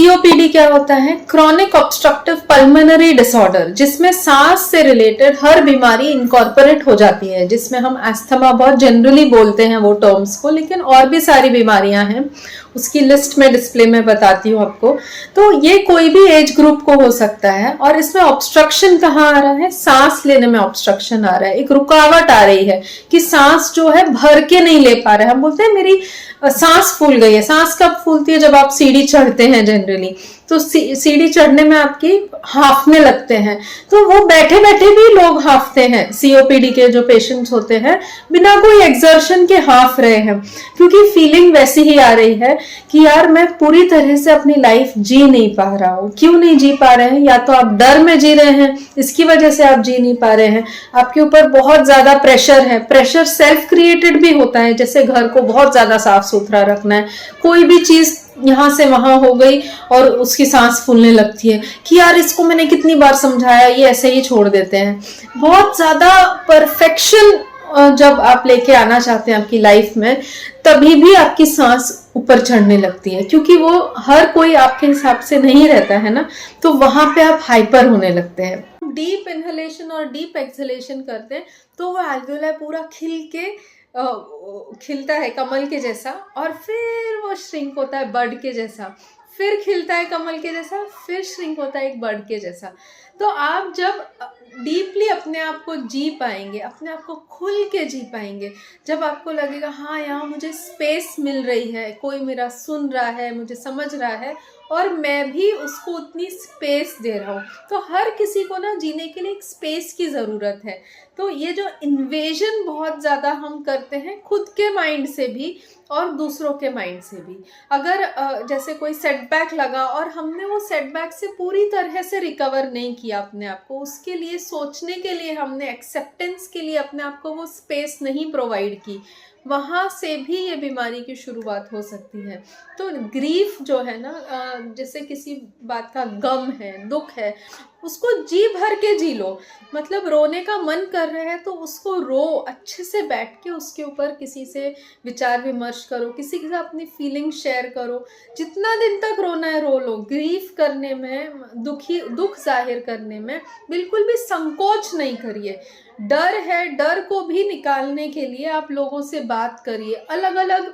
COPD क्या होता है? क्रॉनिक ऑब्स्ट्रक्टिव पल्मोनरी डिसऑर्डर, जिसमें सांस से रिलेटेड हर बीमारी इनकॉर्पोरेट हो जाती है, जिसमें हम अस्थमा बहुत जनरली बोलते हैं वो टर्म्स को, लेकिन और भी सारी बीमारियां हैं, उसकी लिस्ट में डिस्प्ले में बताती हूँ आपको। तो ये कोई भी एज ग्रुप को हो सकता है। और इसमें ऑब्स्ट्रक्शन कहाँ आ रहा है? सांस लेने में ऑब्स्ट्रक्शन आ रहा है, एक रुकावट आ रही है कि सांस जो है भर के नहीं ले पा रहे हैं। हम बोलते हैं मेरी सांस फूल गई है। सांस कब फूलती है? जब आप सीढ़ी चढ़ते हैं जनरली, तो सीढ़ी चढ़ने में आपकी हाफने लगते हैं, तो वो बैठे बैठे भी लोग हाफते हैं। सीओपीडी के जो पेशेंट्स होते हैं बिना कोई एक्सर्शन के हाफ रहे हैं, क्योंकि फीलिंग वैसी ही आ रही है कि यार मैं पूरी तरह से अपनी लाइफ जी नहीं पा रहा हूँ। क्यों नहीं जी पा रहे हैं? या तो आप डर में जी रहे हैं, इसकी वजह से आप जी नहीं पा रहे हैं। आपके ऊपर बहुत ज्यादा प्रेशर है। प्रेशर सेल्फ क्रिएटेड भी होता है, जैसे घर को बहुत ज्यादा साफ सुथरा रखना है, कोई भी चीज यहाँ से वहां हो गई और उसकी सांस फूलने लगती है कि यार इसको मैंने कितनी बार समझाया, ये ऐसे ही छोड़ देते हैं। बहुत ज्यादा परफेक्शन जब आप लेके आना चाहते हैं आपकी लाइफ में, तभी भी आपकी सांस ऊपर चढ़ने लगती है, क्योंकि वो हर कोई आपके हिसाब से नहीं रहता है ना, तो वहां पे आप हाइपर होने लगते हैं। डीप इनहेलेशन और डीप एक्सहेलेशन करते हैं तो वो एल्वियोलाई पूरा खिलता है कमल के जैसा, और फिर वो श्रिंक होता है बर्ड के जैसा, फिर खिलता है कमल के जैसा, फिर श्रिंक होता है एक बर्ड के जैसा। तो आप जब डीपली अपने आप को जी पाएंगे, अपने आप को खुल के जी पाएंगे, जब आपको लगेगा हाँ यहाँ मुझे स्पेस मिल रही है, कोई मेरा सुन रहा है, मुझे समझ रहा है, और मैं भी उसको उतनी स्पेस दे रहा हूँ। तो हर किसी को ना जीने के लिए एक स्पेस की ज़रूरत है। तो ये जो इन्वेजन बहुत ज़्यादा हम करते हैं खुद के माइंड से भी और दूसरों के माइंड से भी, अगर जैसे कोई सेटबैक लगा और हमने वो सेटबैक से पूरी तरह से रिकवर नहीं किया अपने आप को, उसके लिए सोचने के लिए हमने एक्सेप्टेंस के लिए अपने आप को वो स्पेस नहीं प्रोवाइड की, वहाँ से भी ये बीमारी की शुरुआत हो सकती है। तो ग्रीफ जो है ना, जैसे किसी बात का गम है, दुख है, उसको जी भर के जी लो। मतलब रोने का मन कर रहा है तो उसको रो, अच्छे से बैठ के उसके ऊपर किसी से विचार विमर्श करो, किसी के साथ अपनी फीलिंग शेयर करो। जितना दिन तक रोना है रो लो। ग्रीफ करने में, दुख जाहिर करने में बिल्कुल भी संकोच नहीं करिए। डर है, डर को भी निकालने के लिए आप लोगों से बात करिए। अलग अलग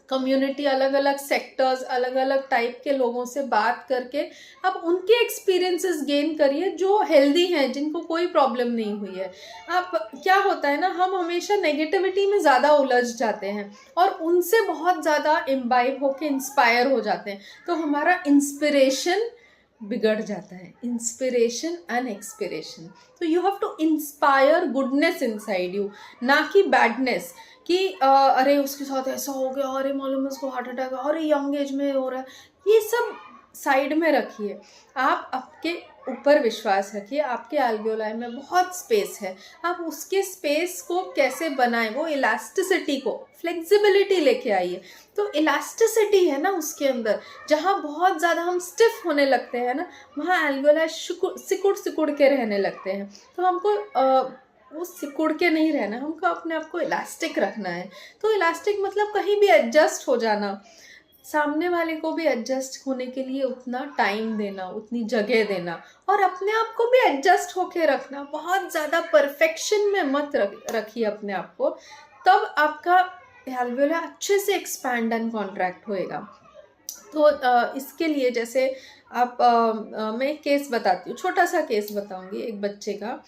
कम्युनिटी, अलग अलग सेक्टर्स, अलग अलग टाइप के लोगों से बात करके आप उनके एक्सपीरियंसेस गेन करिए जो हेल्दी हैं, जिनको कोई प्रॉब्लम नहीं हुई है। आप क्या होता है ना, हम हमेशा नेगेटिविटी में ज़्यादा उलझ जाते हैं और उनसे बहुत ज़्यादा इम्बाइब होके इंस्पायर हो जाते हैं, तो हमारा इंस्पिरेशन बिगड़ जाता है। इंस्पिरेशन एंड एक्सपिरेशन, तो you have to inspire goodness inside you, ना कि बैडनेस कि अरे उसके साथ ऐसा हो गया, अरे मालूम है उसको हार्ट अटैक, अरे यंग एज में हो रहा है। ये सब साइड में रखिए, आप आपके ऊपर विश्वास रखिए। आपके एल्वियोलाई में बहुत स्पेस है, आप उसके स्पेस को कैसे बनाएं, वो इलास्टिसिटी को, फ्लेक्सिबिलिटी लेके आइए। तो इलास्टिसिटी है ना उसके अंदर, जहाँ बहुत ज़्यादा हम स्टिफ होने लगते हैं ना, वहाँ एल्वियोलाई सिकुड़ के रहने लगते हैं। तो हमको वो सिकुड़ के नहीं रहना, हमको अपने आप को इलास्टिक रखना है। तो इलास्टिक मतलब कहीं भी एडजस्ट हो जाना, सामने वाले को भी एडजस्ट होने के लिए उतना टाइम देना, उतनी जगह देना, और अपने आप को भी एडजस्ट होके रखना। बहुत ज़्यादा परफेक्शन में मत रखिए अपने आप को, तब आपका एल्वियोलाई अच्छे से एक्सपैंड एंड कॉन्ट्रैक्ट होएगा। तो इसके लिए जैसे आप मैं एक केस बताती हूँ, छोटा सा केस बताऊँगी एक बच्चे का।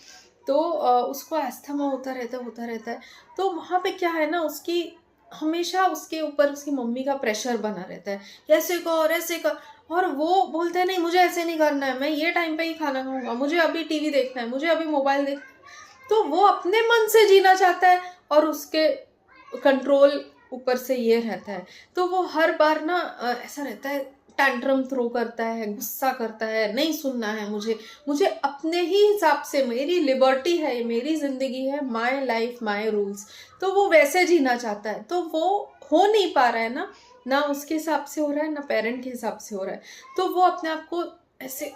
तो उसको अस्थमा होता रहता है। तो वहाँ पे क्या है ना, उसकी हमेशा उसके ऊपर उसकी मम्मी का प्रेशर बना रहता है, ऐसे कर ऐसे कर, और वो बोलते हैं नहीं मुझे ऐसे नहीं करना है, मैं ये टाइम पे ही खाना खाऊंगा, मुझे अभी टीवी देखना है, मुझे अभी मोबाइल देख। तो वो अपने मन से जीना चाहता है और उसके कंट्रोल ऊपर से ये रहता है। तो वो हर बार ना ऐसा रहता है, टैंट्रम थ्रो करता है, गुस्सा करता है, नहीं सुनना है मुझे अपने ही हिसाब से, मेरी लिबर्टी है, मेरी ज़िंदगी है, माय लाइफ माय रूल्स। तो वो वैसे जीना चाहता है, तो वो हो नहीं पा रहा है ना उसके हिसाब से हो रहा है, ना पेरेंट के हिसाब से हो रहा है। तो वो अपने आप को ऐसे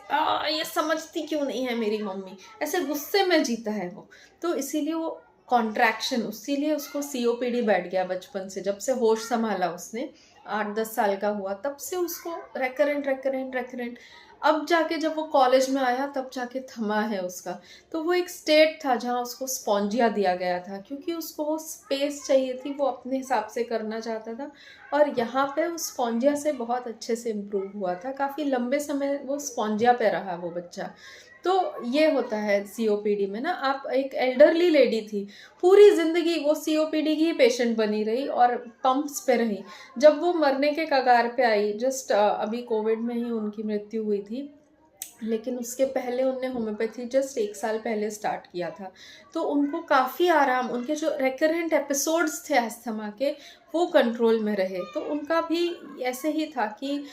ये समझती क्यों नहीं है मेरी मम्मी, ऐसे गुस्से में जीता है वो। तो इसीलिए वो कॉन्ट्रैक्शन, इसीलिए उसको सीओपीडी बैठ गया बचपन से, जब से होश संभाला उसने 8-10 साल का हुआ तब से उसको रेकरेंट। अब जाके जब वो कॉलेज में आया तब जाके थमा है उसका। तो वो एक स्टेट था जहाँ उसको स्पॉन्जिया दिया गया था, क्योंकि उसको वो स्पेस चाहिए थी, वो अपने हिसाब से करना चाहता था। और यहाँ पे उस स्पॉन्जिया से बहुत अच्छे से इम्प्रूव हुआ था, काफ़ी लंबे समय वो स्पॉन्जिया पे रहा वो बच्चा। तो ये होता है सीओपीडी में ना। आप एक एल्डरली लेडी थी, पूरी ज़िंदगी वो सीओपीडी की ही पेशेंट बनी रही और पंप्स पे रही। जब वो मरने के कगार पे आई, जस्ट अभी कोविड में ही उनकी मृत्यु हुई थी, लेकिन उसके पहले उनने होम्योपैथी जस्ट 1 साल पहले स्टार्ट किया था। तो उनको काफ़ी आराम, उनके जो रिकरेंट एपिसोड्स थे अस्थमा के, वो कंट्रोल में रहे। तो उनका भी ऐसे ही था कि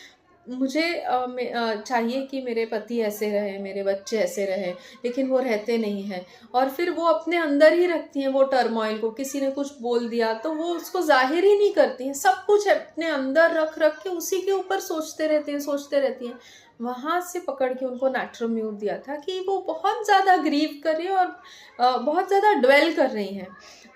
मुझे चाहिए कि मेरे पति ऐसे रहे, मेरे बच्चे ऐसे रहे, लेकिन वो रहते नहीं हैं। और फिर वो अपने अंदर ही रखती हैं वो टर्मोइल को। किसी ने कुछ बोल दिया तो वो उसको जाहिर ही नहीं करती हैं, सब कुछ अपने अंदर रख के उसी के ऊपर सोचते रहती हैं। वहाँ से पकड़ के उनको नैट्रोम्यूट दिया था कि वो बहुत ज़्यादा ग्रीव कर रही है और बहुत ज़्यादा ड्वेल कर रही हैं।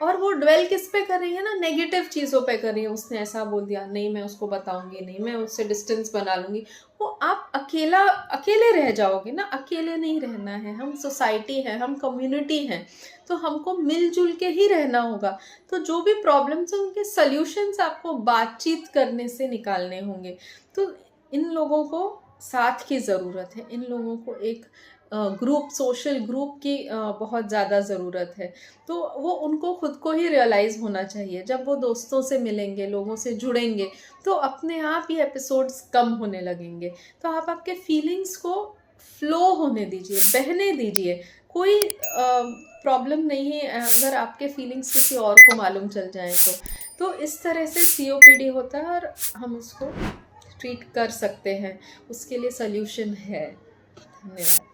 और वो ड्वेल किस पे कर रही है ना, नेगेटिव चीज़ों पे कर रही है। उसने ऐसा बोल दिया, नहीं मैं उसको बताऊंगी नहीं, मैं उससे डिस्टेंस बना लूँगी। वो आप अकेले रह जाओगे ना, अकेले नहीं रहना है। हम सोसाइटी है, हम कम्युनिटी हैं, तो हमको मिलजुल के ही रहना होगा। तो जो भी प्रॉब्लम्स हैं उनके सल्यूशंस आपको बातचीत करने से निकालने होंगे। तो इन लोगों को साथ की ज़रूरत है, इन लोगों को एक ग्रुप, सोशल ग्रुप की बहुत ज़्यादा ज़रूरत है। तो वो उनको खुद को ही रियलाइज़ होना चाहिए। जब वो दोस्तों से मिलेंगे, लोगों से जुड़ेंगे, तो अपने आप ये एपिसोड्स कम होने लगेंगे। तो आप आपके फीलिंग्स को फ्लो होने दीजिए, बहने दीजिए। कोई प्रॉब्लम नहीं है अगर आपके फीलिंग्स किसी और को मालूम चल जाए तो इस तरह से सीओपीडी होता है और हम उसको ट्रीट कर सकते हैं, उसके लिए सल्यूशन है। धन्यवाद।